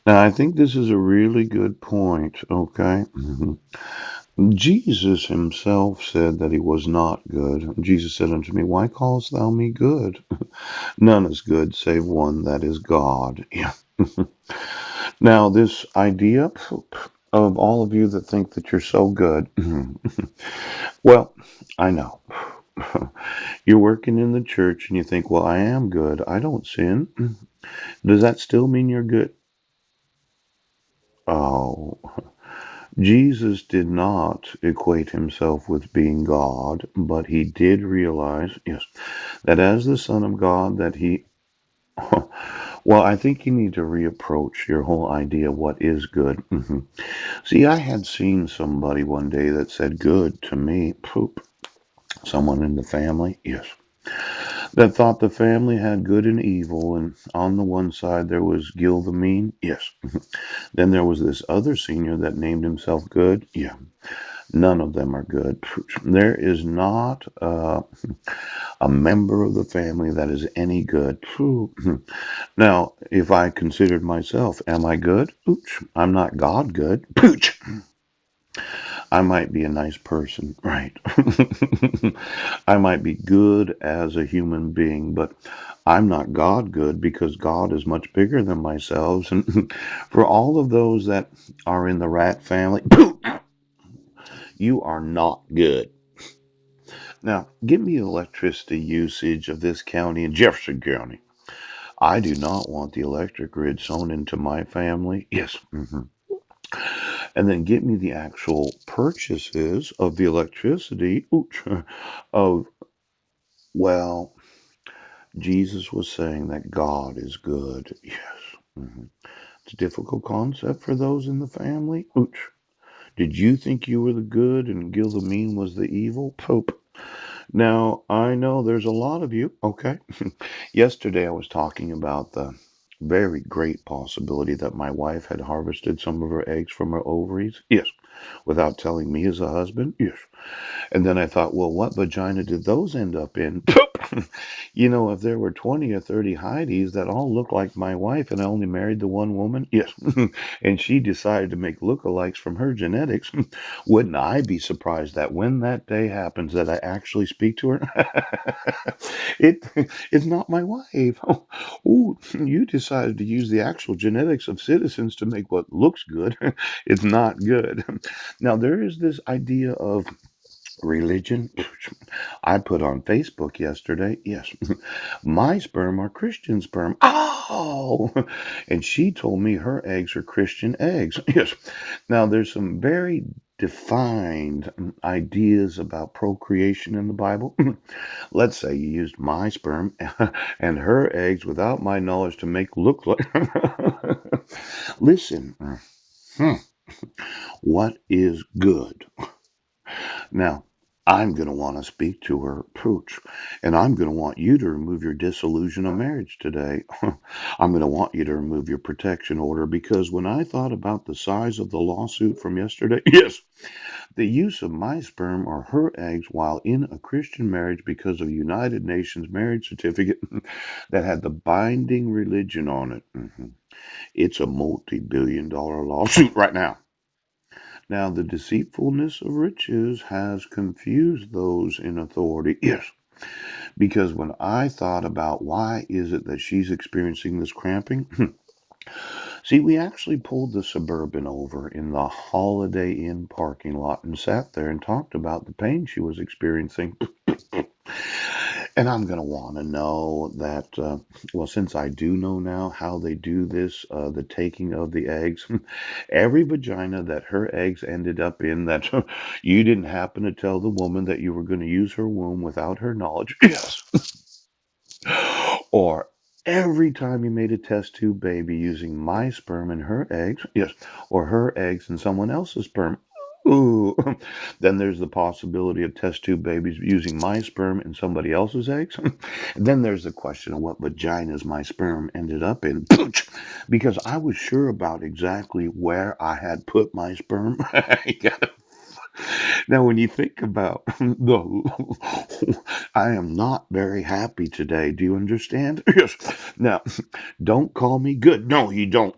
Now, I think this is a really good point, okay? Jesus himself said that he was not good. Jesus said unto me, Why callest thou me good? None is good save one that is God. Yeah. Now, this idea of all of you that think that you're so good, well, I know. You're working in the church and you think, well, I am good. I don't sin. Does that still mean you're good? Oh, Jesus did not equate himself with being God, but he did realize, yes, that as the Son of God, that he, well, I think you need to reapproach your whole idea of what is good. See, I had seen somebody one day that said good to me, poop, someone in the family, yes, that thought the family had good and evil, and on the one side there was Gil the Mean, yes. Then there was this other senior that named himself good, yeah. None of them are good. There is not a member of the family that is any good. Now, if I considered myself, am I good? Pooch. I'm not God good. Pooch. I might be a nice person, right? I might be good as a human being, but I'm not God good because God is much bigger than myself. And for all of those that are in the rat family, you are not good. Now, give me electricity usage of this county and Jefferson County. I do not want the electric grid sewn into my family. Yes. And then get me the actual purchases of the electricity. Of, well, Jesus was saying that God is good. Yes. It's a difficult concept for those in the family. Ooch. Did you think you were the good and Gil the Mean was the evil? Pope. Now, I know there's a lot of you. Okay. Yesterday I was talking about the very great possibility that my wife had harvested some of her eggs from her ovaries. Yes. Without telling me as a husband. Yes. And then I thought, well, what vagina did those end up in? If there were 20 or 30 Heidis that all look like my wife and I only married the one woman, yes, and she decided to make lookalikes from her genetics, wouldn't I be surprised that when that day happens that I actually speak to her? it it's not my wife. Oh, you decided to use the actual genetics of citizens to make what looks good. It's not good. Now there is this idea of religion. I put on Facebook yesterday, yes, my sperm are Christian sperm. Oh, and she told me her eggs are Christian eggs. Yes. Now there's some very defined ideas about procreation in the Bible. Let's say you used my sperm and her eggs without my knowledge to make look like. Listen, hmm, what is good? Now, I'm going to want to speak to her, Pooch, and I'm going to want you to remove your dissolution of marriage today. I'm going to want you to remove your protection order because when I thought about the size of the lawsuit from yesterday, yes, the use of my sperm or her eggs while in a Christian marriage because of United Nations marriage certificate that had the binding religion on it. It's a multi-billion-dollar lawsuit right now. Now, the deceitfulness of riches has confused those in authority. Yes, because when I thought about why is it that she's experiencing this cramping, see, we actually pulled the Suburban over in the Holiday Inn parking lot and sat there and talked about the pain she was experiencing. And I'm going to want to know that, well, since I do know now how they do this, the taking of the eggs, every vagina that her eggs ended up in, that you didn't happen to tell the woman that you were going to use her womb without her knowledge. Yes. Or every time you made a test tube baby using my sperm and her eggs, yes, or her eggs and someone else's sperm. Ooh, then there's the possibility of test tube babies using my sperm and somebody else's eggs. Then there's the question of what vaginas my sperm ended up in. Because I was sure about exactly where I had put my sperm. Now, when you think about the, I am not very happy today. Do you understand? Yes. Now, don't call me good. No, you don't.